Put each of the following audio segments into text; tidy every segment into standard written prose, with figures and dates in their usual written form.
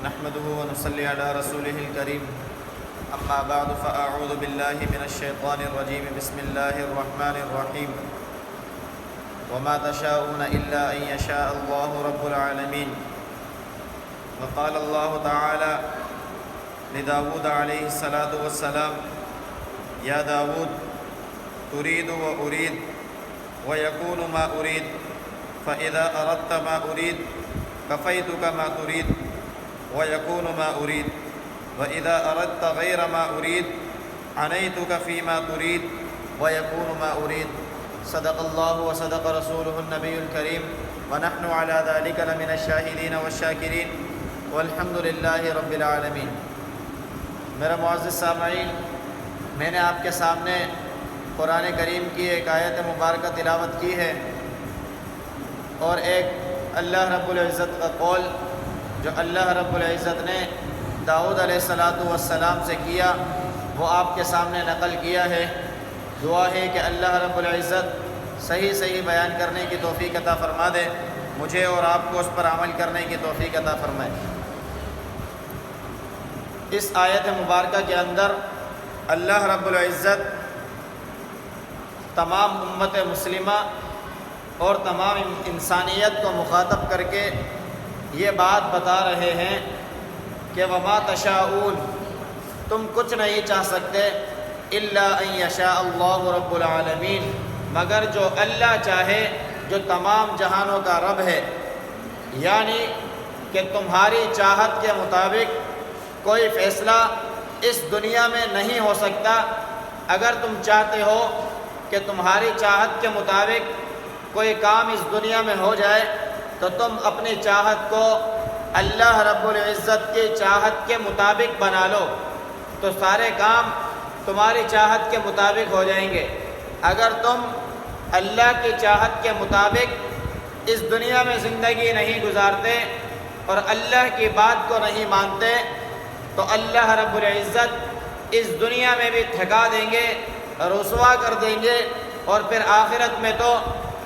نحمده ونصلي على رسوله الكريم أما بعد فأعوذ بالله من الشيطان الرجيم بسم الله الرحمن الرحيم وما تشاءون إلا أن يشاء الله رب العالمين. وقال الله تعالى لداود عليه الصلاة والسلام يا داود تريد وأريد ويكون ما أريد فإذا أردت ما أريد كفيتك ما تريد ويكون ما أريد وإذا أردت غير ما أريد عنيتك فيما تريد ويكون ما أريد. صدق الله وصدق رسوله النبي الكريم ونحن على ذلك لمن الشاهدين والشاكرين والحمد لله رب العالمين. میرا معزز سامعین، میں نے آپ کے سامنے قرآن کریم کی ایک آیت مبارکہ تلاوت کی ہے اور ایک اللہ رب العزت کا قول جو اللہ رب العزت نے داؤد علیہ السلام سے کیا وہ آپ کے سامنے نقل کیا ہے. دعا ہے کہ اللہ رب العزت صحیح بیان کرنے کی توفیق عطا فرما دے، مجھے اور آپ کو اس پر عمل کرنے کی توفیق عطا فرمائے. اس آیت مبارکہ کے اندر اللہ رب العزت تمام امت مسلمہ اور تمام انسانیت کو مخاطب کر کے یہ بات بتا رہے ہیں کہ وما تشاءون، تم کچھ نہیں چاہ سکتے الا ان یشاء اللہ رب العالمین، مگر جو اللہ چاہے جو تمام جہانوں کا رب ہے. یعنی کہ تمہاری چاہت کے مطابق کوئی فیصلہ اس دنیا میں نہیں ہو سکتا. اگر تم چاہتے ہو کہ تمہاری چاہت کے مطابق کوئی کام اس دنیا میں ہو جائے تو تم اپنی چاہت کو اللہ رب العزت کی چاہت کے مطابق بنا لو تو سارے کام تمہاری چاہت کے مطابق ہو جائیں گے. اگر تم اللہ کی چاہت کے مطابق اس دنیا میں زندگی نہیں گزارتے اور اللہ کی بات کو نہیں مانتے تو اللہ رب العزت اس دنیا میں بھی تھکا دیں گے، رسوا کر دیں گے، اور پھر آخرت میں تو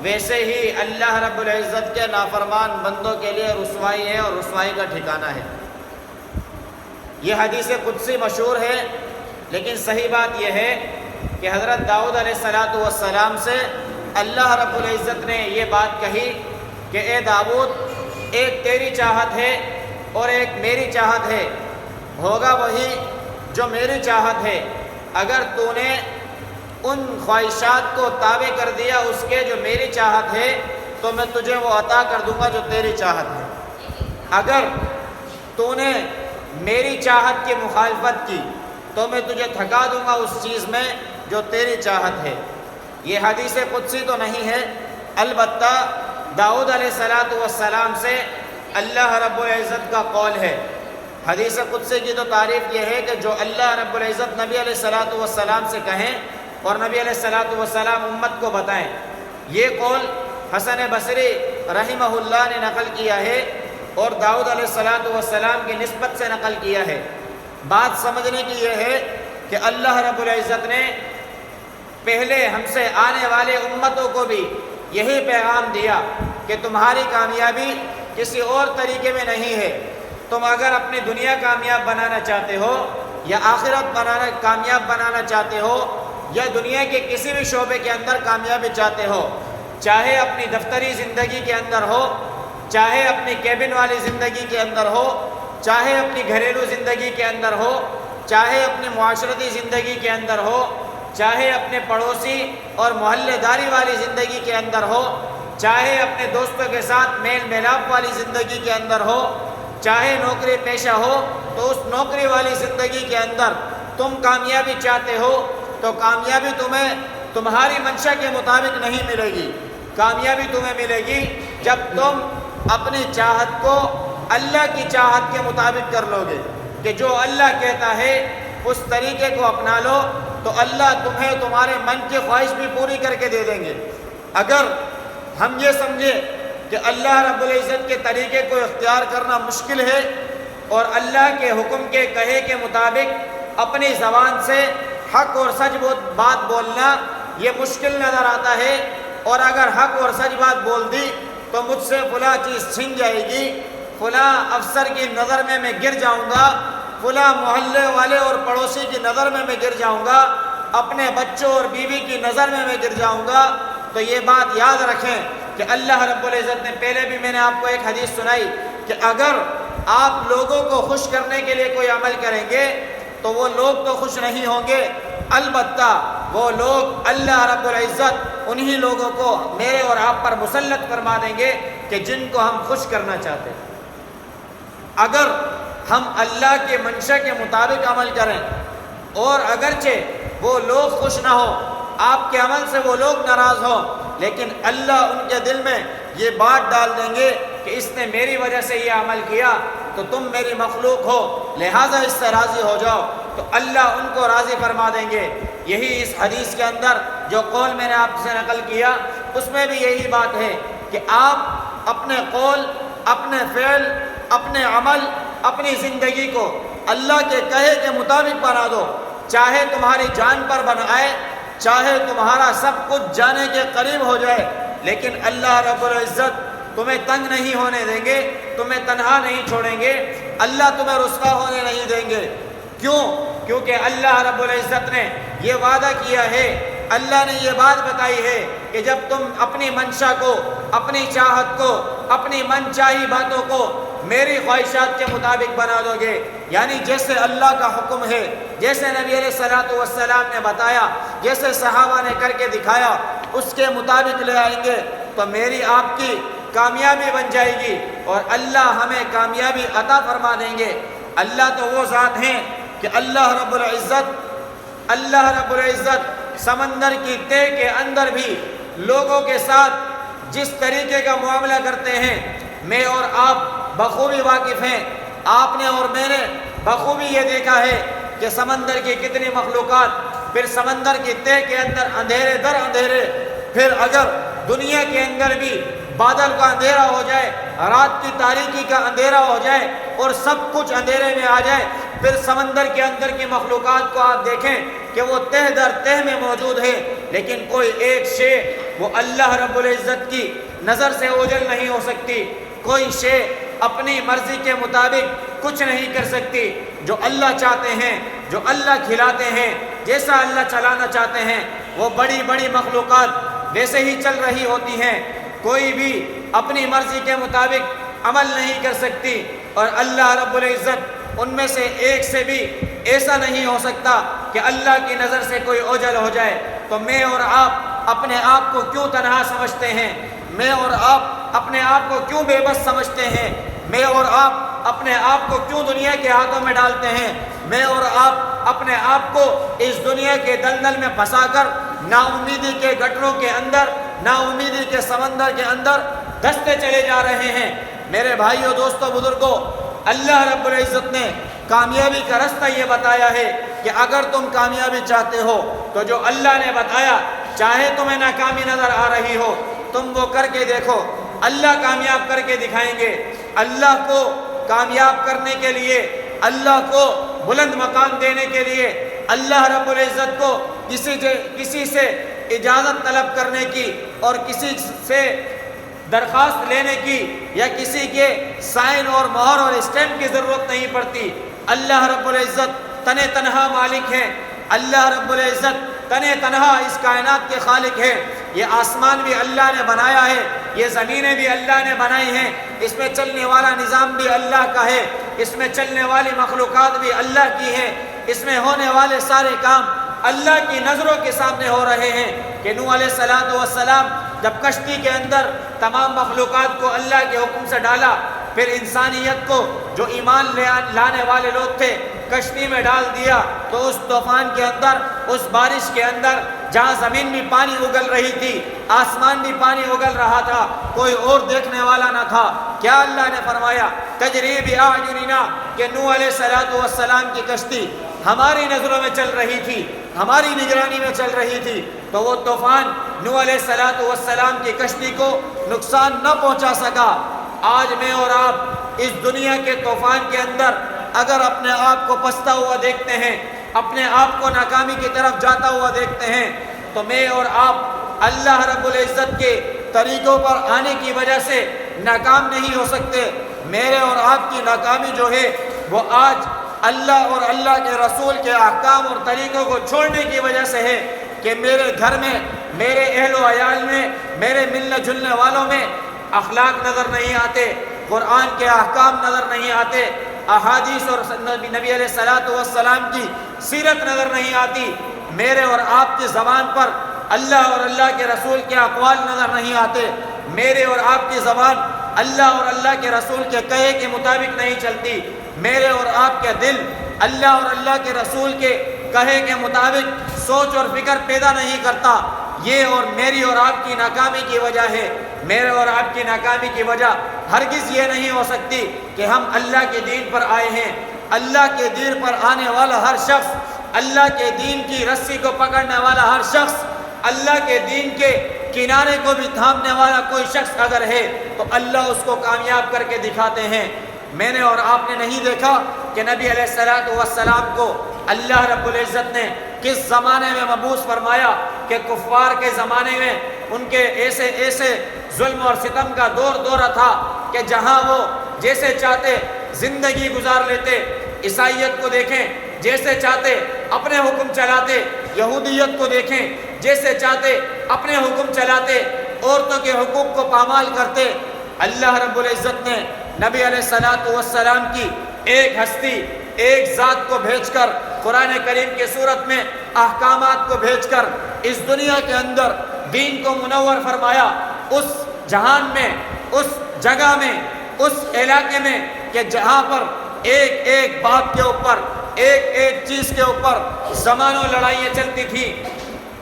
ویسے ہی اللہ رب العزت کے نافرمان بندوں کے لیے رسوائی ہے اور رسوائی کا ٹھکانہ ہے. یہ حدیث قدسی مشہور ہے، لیکن صحیح بات یہ ہے کہ حضرت داؤد علیہ السلام سے اللہ رب العزت نے یہ بات کہی کہ اے داؤد، ایک تیری چاہت ہے اور ایک میری چاہت ہے، ہوگا وہی جو میری چاہت ہے. اگر تو نے ان خواہشات کو تابع کر دیا اس کے جو میری چاہت ہے تو میں تجھے وہ عطا کر دوں گا جو تیری چاہت ہے. اگر تو نے میری چاہت کی مخالفت کی تو میں تجھے تھکا دوں گا اس چیز میں جو تیری چاہت ہے. یہ حدیث قدسی تو نہیں ہے، البتہ داؤد علیہ السلام سے اللہ رب العزت کا قول ہے. حدیث قدسی کی تو تعریف یہ ہے کہ جو اللہ رب العزت نبی علیہ السلام سے کہیں اور نبی علیہ السلام امت کو بتائیں. یہ قول حسن بصری رحمہ اللہ نے نقل کیا ہے اور داؤد علیہ السلام کی نسبت سے نقل کیا ہے. بات سمجھنے کی یہ ہے کہ اللہ رب العزت نے پہلے ہم سے آنے والے امتوں کو بھی یہی پیغام دیا کہ تمہاری کامیابی کسی اور طریقے میں نہیں ہے. تم اگر اپنی دنیا کامیاب بنانا چاہتے ہو یا آخرت کامیاب بنانا چاہتے ہو یا دنیا کے کسی بھی شعبے کے اندر کامیابی چاہتے ہو، چاہے اپنی دفتری زندگی کے اندر ہو، چاہے اپنی کیبن والی زندگی کے اندر ہو، چاہے اپنی گھریلو زندگی کے اندر ہو، چاہے اپنی معاشرتی زندگی کے اندر ہو، چاہے اپنے پڑوسی اور محلے داری والی زندگی کے اندر ہو، چاہے اپنے دوستوں کے ساتھ میل میلاپ والی زندگی کے اندر ہو، چاہے نوکری پیشہ ہو تو اس نوکری والی زندگی کے اندر تم کامیابی چاہتے ہو تو کامیابی تمہیں تمہاری منشا کے مطابق نہیں ملے گی. کامیابی تمہیں ملے گی جب تم اپنی چاہت کو اللہ کی چاہت کے مطابق کر لو گے کہ جو اللہ کہتا ہے اس طریقے کو اپنا لو تو اللہ تمہیں تمہارے من کی خواہش بھی پوری کر کے دے دیں گے. اگر ہم یہ سمجھے کہ اللہ رب العزت کے طریقے کو اختیار کرنا مشکل ہے اور اللہ کے حکم کے کہے کے مطابق اپنی زبان سے حق اور سچ بات بولنا یہ مشکل نظر آتا ہے، اور اگر حق اور سچ بات بول دی تو مجھ سے فلاں چیز چھن جائے گی، فلاں افسر کی نظر میں گر جاؤں گا، فلاں محلے والے اور پڑوسی کی نظر میں گر جاؤں گا، اپنے بچوں اور بیوی کی نظر میں گر جاؤں گا، تو یہ بات یاد رکھیں کہ اللہ رب العزت نے پہلے بھی میں نے آپ کو ایک حدیث سنائی کہ اگر آپ لوگوں کو خوش کرنے کے لیے کوئی عمل کریں گے تو وہ لوگ تو خوش نہیں ہوں گے، البتہ وہ لوگ اللہ رب العزت انہی لوگوں کو میرے اور آپ پر مسلط فرما دیں گے کہ جن کو ہم خوش کرنا چاہتے ہیں۔ اگر ہم اللہ کے منشا کے مطابق عمل کریں اور اگرچہ وہ لوگ خوش نہ ہوں، آپ کے عمل سے وہ لوگ ناراض ہوں، لیکن اللہ ان کے دل میں یہ بات ڈال دیں گے کہ اس نے میری وجہ سے یہ عمل کیا تو تم میری مخلوق ہو، لہٰذا اس سے راضی ہو جاؤ، تو اللہ ان کو راضی فرما دیں گے۔ یہی اس حدیث کے اندر جو قول میں نے آپ سے نقل کیا اس میں بھی یہی بات ہے کہ آپ اپنے قول، اپنے فعل، اپنے عمل، اپنی زندگی کو اللہ کے کہے کے مطابق بنا دو، چاہے تمہاری جان پر بنائے، چاہے تمہارا سب کچھ جانے کے قریب ہو جائے، لیکن اللہ رب العزت تمہیں تنگ نہیں ہونے دیں گے، تمہیں تنہا نہیں چھوڑیں گے، اللہ تمہیں رسوا ہونے نہیں دیں گے۔ کیوں؟ کیونکہ اللہ رب العزت نے یہ وعدہ کیا ہے، اللہ نے یہ بات بتائی ہے کہ جب تم اپنی منشا کو، اپنی چاہت کو، اپنی من چاہی باتوں کو میری خواہشات کے مطابق بنا دو گے، یعنی جیسے اللہ کا حکم ہے، جیسے نبی علیہ الصلوۃ والسلام نے بتایا، جیسے صحابہ نے کر کے دکھایا، اس کے مطابق لے آئیں گے تو میری آپ کی کامیابی بن جائے گی اور اللہ ہمیں کامیابی عطا فرما دیں گے۔ اللہ تو وہ ذات ہیں کہ اللہ رب العزت سمندر کی تہ کے اندر بھی لوگوں کے ساتھ جس طریقے کا معاملہ کرتے ہیں میں اور آپ بخوبی واقف ہیں۔ آپ نے اور میں نے بخوبی یہ دیکھا ہے کہ سمندر کی کتنی مخلوقات، پھر سمندر کی تہ کے اندر اندھیرے در اندھیرے، پھر اگر دنیا کے اندر بھی بادل کا اندھیرا ہو جائے، رات کی تاریکی کا اندھیرا ہو جائے اور سب کچھ اندھیرے میں آ جائے، پھر سمندر کے اندر کی مخلوقات کو آپ دیکھیں کہ وہ تہ در تہ میں موجود ہے، لیکن کوئی ایک شے وہ اللہ رب العزت کی نظر سے اوجھل نہیں ہو سکتی، کوئی شے اپنی مرضی کے مطابق کچھ نہیں کر سکتی۔ جو اللہ چاہتے ہیں، جو اللہ کھلاتے ہیں، جیسا اللہ چلانا چاہتے ہیں، وہ بڑی بڑی مخلوقات ویسے ہی چل رہی ہوتی ہیں، کوئی بھی اپنی مرضی کے مطابق عمل نہیں کر سکتی، اور اللہ رب العزت ان میں سے ایک سے بھی ایسا نہیں ہو سکتا کہ اللہ کی نظر سے کوئی اوجھل ہو جائے۔ تو میں اور آپ اپنے آپ کو کیوں تنہا سمجھتے ہیں؟ میں اور آپ اپنے آپ کو کیوں بے بس سمجھتے ہیں؟ میں اور آپ اپنے آپ کو کیوں دنیا کے ہاتھوں میں ڈالتے ہیں؟ میں اور آپ اپنے آپ کو اس دنیا کے دلدل میں پھنسا کر نا امیدی کے گٹروں کے اندر، نا امیدی کے سمندر کے اندر دھستے چلے جا رہے ہیں۔ میرے بھائیوں، دوستوں، بزرگوں، اللہ رب العزت نے کامیابی کا راستہ یہ بتایا ہے کہ اگر تم کامیابی چاہتے ہو تو جو اللہ نے بتایا، چاہے تمہیں ناکامی نظر آ رہی ہو، تم وہ کر کے دیکھو، اللہ کامیاب کر کے دکھائیں گے۔ اللہ کو کامیاب کرنے کے لیے، اللہ کو بلند مقام دینے کے لیے، اللہ رب العزت کو کسی سے اجازت طلب کرنے کی اور کسی سے درخواست لینے کی یا کسی کے سائن اور مہر اور اسٹیمپ کی ضرورت نہیں پڑتی۔ اللہ رب العزت تنے تنہا مالک ہے، اللہ رب العزت تنے تنہا اس کائنات کے خالق ہے۔ یہ آسمان بھی اللہ نے بنایا ہے، یہ زمینیں بھی اللہ نے بنائی ہیں، اس میں چلنے والا نظام بھی اللہ کا ہے، اس میں چلنے والی مخلوقات بھی اللہ کی ہیں، اس میں ہونے والے سارے کام اللہ کی نظروں کے سامنے ہو رہے ہیں۔ کہ نوح علیہ السلام جب کشتی کے اندر تمام مخلوقات کو اللہ کے حکم سے ڈالا، پھر انسانیت کو جو ایمان لانے والے لوگ تھے کشتی میں ڈال دیا، تو اس طوفان کے اندر، اس بارش کے اندر، جہاں زمین بھی پانی اگل رہی تھی، آسمان بھی پانی اگل رہا تھا، کوئی اور دیکھنے والا نہ تھا، کیا اللہ نے فرمایا؟ تجری بِأَعْيُنِنَا، کہ نوح علیہ السلام کی کشتی ہماری نظروں میں چل رہی تھی، ہماری نگرانی میں چل رہی تھی، تو وہ طوفان نوح علیہ السلام کی کشتی کو نقصان نہ پہنچا سکا۔ آج میں اور آپ اس دنیا کے طوفان کے اندر اگر اپنے آپ کو پستا ہوا دیکھتے ہیں، اپنے آپ کو ناکامی کی طرف جاتا ہوا دیکھتے ہیں، تو میں اور آپ اللہ رب العزت کے طریقوں پر آنے کی وجہ سے ناکام نہیں ہو سکتے۔ میرے اور آپ کی ناکامی جو ہے وہ آج اللہ اور اللہ کے رسول کے احکام اور طریقوں کو چھوڑنے کی وجہ سے ہے کہ میرے گھر میں، میرے اہل و عیال میں، میرے ملنے جلنے والوں میں اخلاق نظر نہیں آتے، قرآن کے احکام نظر نہیں آتے، احادیث اور نبی علیہ السلام کی سیرت نظر نہیں آتی، میرے اور آپ کی زبان پر اللہ اور اللہ کے رسول کے اقوال نظر نہیں آتے، میرے اور آپ کی زبان اللہ اور اللہ کے رسول کے کہے کے مطابق نہیں چلتی، میرے اور آپ کے دل اللہ اور اللہ کے رسول کے کہے کے مطابق سوچ اور فکر پیدا نہیں کرتا۔ یہ اور میری اور آپ کی ناکامی کی وجہ ہے۔ میرے اور آپ کی ناکامی کی وجہ ہرگز یہ نہیں ہو سکتی کہ ہم اللہ کے دین پر آئے ہیں۔ اللہ کے دین پر آنے والا ہر شخص، اللہ کے دین کی رسی کو پکڑنے والا ہر شخص، اللہ کے دین کے کنارے کو بھی تھامنے والا کوئی شخص اگر ہے تو اللہ اس کو کامیاب کر کے دکھاتے ہیں۔ میں نے اور آپ نے نہیں دیکھا کہ نبی علیہ السلام کو اللہ رب العزت نے کس زمانے میں مبعوث فرمایا کہ کفار کے زمانے میں ان کے ایسے ظلم اور ستم کا دورہ تھا کہ جہاں وہ جیسے چاہتے زندگی گزار لیتے۔ عیسائیت کو دیکھیں، جیسے چاہتے اپنے حکم چلاتے، یہودیت کو دیکھیں، جیسے چاہتے اپنے حکم چلاتے، عورتوں کے حقوق کو پامال کرتے۔ اللہ رب العزت نے نبی علیہ السلام کی ایک ہستی، ایک ذات کو بھیج کر، قرآن کریم کے صورت میں احکامات کو بھیج کر اس دنیا کے اندر دین کو منور فرمایا، اس جہان میں، اس جگہ میں، اس علاقے میں کہ جہاں پر ایک ایک بات کے اوپر، ایک ایک چیز کے اوپر زمانوں لڑائیاں چلتی تھی،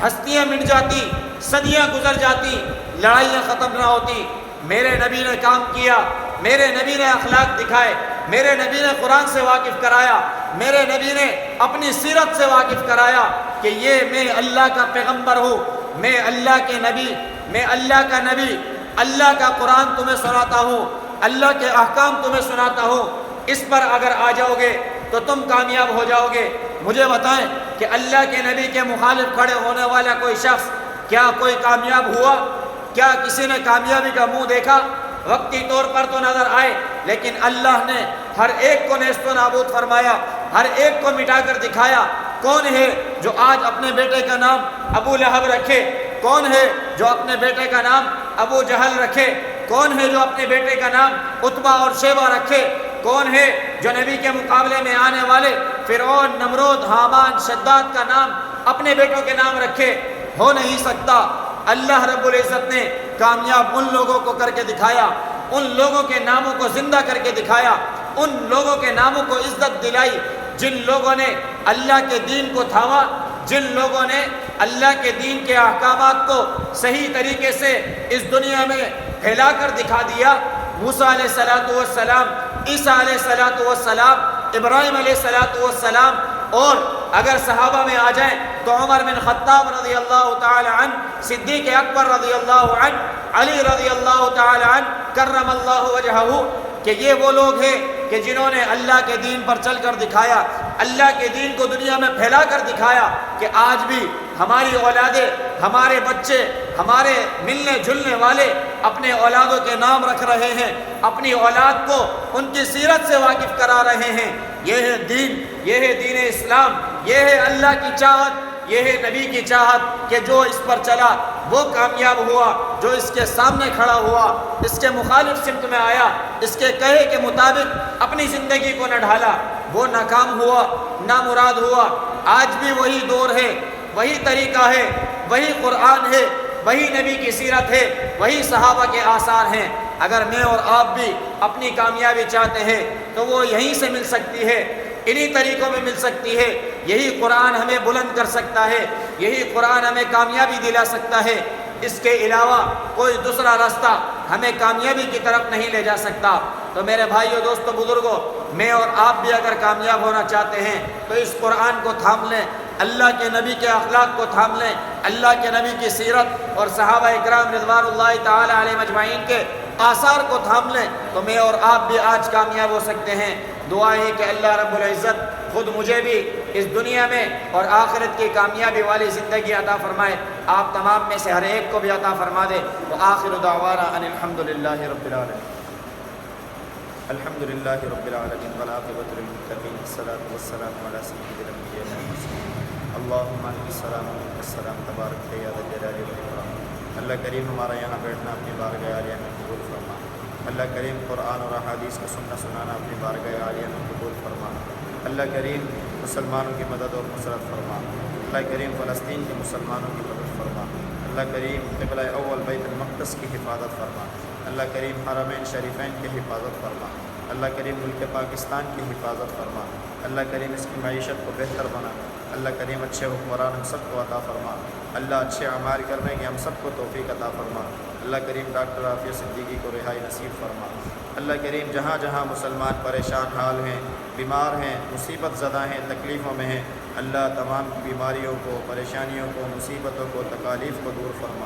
ہستیاں مٹ جاتی، صدیاں گزر جاتی، لڑائیاں ختم نہ ہوتی۔ میرے نبی نے کام کیا، میرے نبی نے اخلاق دکھائے، میرے نبی نے قرآن سے واقف کرایا، میرے نبی نے اپنی سیرت سے واقف کرایا کہ یہ میں اللہ کا پیغمبر ہوں، میں اللہ کے نبی، میں اللہ کا نبی، اللہ کا قرآن تمہیں سناتا ہوں، اللہ کے احکام تمہیں سناتا ہوں۔ اس پر اگر آ جاؤ گے تو تم کامیاب ہو جاؤ گے۔ مجھے بتائیں کہ اللہ کے نبی کے مخالف کھڑے ہونے والا کوئی شخص کیا کوئی کامیاب ہوا؟ کیا کسی نے کامیابی کا منہ دیکھا؟ وقتی طور پر تو نظر آئے، لیکن اللہ نے ہر ایک کو نیست و نابود فرمایا، ہر ایک کو مٹا کر دکھایا۔ کون ہے جو آج اپنے بیٹے کا نام ابو لہب رکھے؟ کون ہے جو اپنے بیٹے کا نام ابو جہل رکھے؟ کون ہے جو اپنے بیٹے کا نام عتبہ اور شیبہ رکھے؟ کون ہے جو نبی کے مقابلے میں آنے والے فرعون، نمرود، حامان، شداد کا نام اپنے بیٹوں کے نام رکھے؟ ہو نہیں سکتا۔ اللہ رب العزت نے کامیاب ان لوگوں کو کر کے دکھایا، ان لوگوں کے ناموں کو زندہ کر کے دکھایا، ان لوگوں کے ناموں کو عزت دلائی جن لوگوں نے اللہ کے دین کو تھاما، جن لوگوں نے اللہ کے دین کے احکامات کو صحیح طریقے سے اس دنیا میں پھیلا کر دکھا دیا۔ موسیٰ علیہ السلام، عیسیٰ علیہ السلام، ابراہیم علیہ السلام، اور اگر صحابہ میں آ جائیں تو عمر بن خطاب رضی اللہ تعالی عنہ، صدیق اکبر رضی اللہ عنہ، علی رضی اللہ تعالی عنہ کرم اللہ وجہہ، کہ یہ وہ لوگ ہیں کہ جنہوں نے اللہ کے دین پر چل کر دکھایا، اللہ کے دین کو دنیا میں پھیلا کر دکھایا کہ آج بھی ہماری اولادیں، ہمارے بچے، ہمارے ملنے جلنے والے اپنے اولادوں کے نام رکھ رہے ہیں، اپنی اولاد کو ان کی سیرت سے واقف کرا رہے ہیں۔ یہ ہے دین، یہ ہے دین اسلام، یہ ہے اللہ کی چاہت، یہ ہے نبی کی چاہت کہ جو اس پر چلا وہ کامیاب ہوا، جو اس کے سامنے کھڑا ہوا، اس کے مخالف سمت میں آیا، اس کے کہے کے مطابق اپنی زندگی کو نہ ڈھالا، وہ ناکام ہوا، نامراد ہوا۔ آج بھی وہی دور ہے، وہی طریقہ ہے، وہی قرآن ہے، وہی نبی کی سیرت ہے، وہی صحابہ کے آثار ہیں۔ اگر میں اور آپ بھی اپنی کامیابی چاہتے ہیں تو وہ یہیں سے مل سکتی ہے، انہی طریقوں میں مل سکتی ہے۔ یہی قرآن ہمیں بلند کر سکتا ہے، یہی قرآن ہمیں کامیابی دلا سکتا ہے۔ اس کے علاوہ کوئی دوسرا راستہ ہمیں کامیابی کی طرف نہیں لے جا سکتا۔ تو میرے بھائیو، دوستو، بزرگوں، میں اور آپ بھی اگر کامیاب ہونا چاہتے ہیں تو اس قرآن کو تھام لیں، اللہ کے نبی کے اخلاق کو تھام لیں، اللہ کے نبی کی سیرت اور صحابہ اکرام رضوان اللہ تعالی علیہم اجمعین کے آثار کو تھام لیں تو میں اور آپ بھی آج کامیاب ہو سکتے ہیں۔ دعا ہے کہ اللہ رب العزت خود مجھے بھی اس دنیا میں اور آخرت کی کامیابی والی زندگی عطا فرمائے، آپ تمام میں سے ہر ایک کو بھی عطا فرما دے۔ وآخر دعوانا ان الحمد للہ رب العالمین۔ الحمد للہ رب العالمین والعاقبۃ للمتقین والصلاۃ والسلام علی سید الانبیاء والمرسلین اللہم انت السلام و منک السلام تبارک یا ذا الجلال والاکرام۔ اللہ کریم ہمارا یہاں بیٹھنا اپنی بارگاہ عالیہ میں قبول فرما۔ اللہ کریم قرآن اور احادیث کو سننا سنانا اپنی بارگاہ عالیہ میں قبول فرما۔ اللہ کریم مسلمانوں کی مدد اور نصرت فرما۔ اللہ کریم فلسطین کے مسلمانوں کی مدد فرما۔ اللہ کریم قبلہ اول بیت المقدس کی حفاظت فرما۔ اللہ کریم حرمین شریفین کی حفاظت فرما۔ اللہ کریم ملک پاکستان کی حفاظت فرما۔ اللہ کریم اس کی معیشت کو بہتر بنا۔ اللہ کریم اچھے حکمران ہم سب کو عطا فرما۔ اللہ اچھے اعمال کرنے کی ہم سب کو توفیق عطا فرما۔ اللہ کریم ڈاکٹر عافیہ صدیقی کو رہائی نصیب فرما۔ اللہ کریم جہاں جہاں مسلمان پریشان حال ہیں، بیمار ہیں، مصیبت زدہ ہیں، تکلیفوں میں ہیں، اللہ تمام بیماریوں کو، پریشانیوں کو، مصیبتوں کو، تکالیف کو دور فرما۔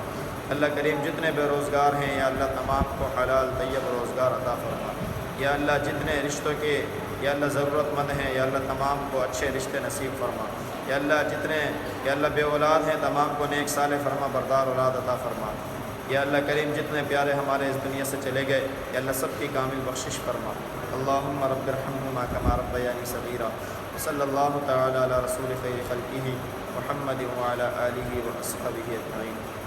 اللہ کریم جتنے بے روزگار ہیں یا اللہ تمام کو حلال طیب روزگار عطا فرما۔ یا اللہ جتنے رشتوں کے یا اللہ ضرورت مند ہیں یا اللہ تمام کو اچھے رشتے نصیب فرما۔ یا اللہ جتنے یا اللہ بے اولاد ہیں تمام کو نیک صالح فرما بردار اولاد عطا فرما۔ یا اللہ کریم جتنے پیارے ہمارے اس دنیا سے چلے گئے یا اللہ سب کی کامل بخشش فرما۔ اللہم رب ارحمہما کما ربیانی صغیرا۔ صلی اللہ تعالی علی رسول خیر خلقہ محمد وعلی آلہ واصحابہ اجمعین۔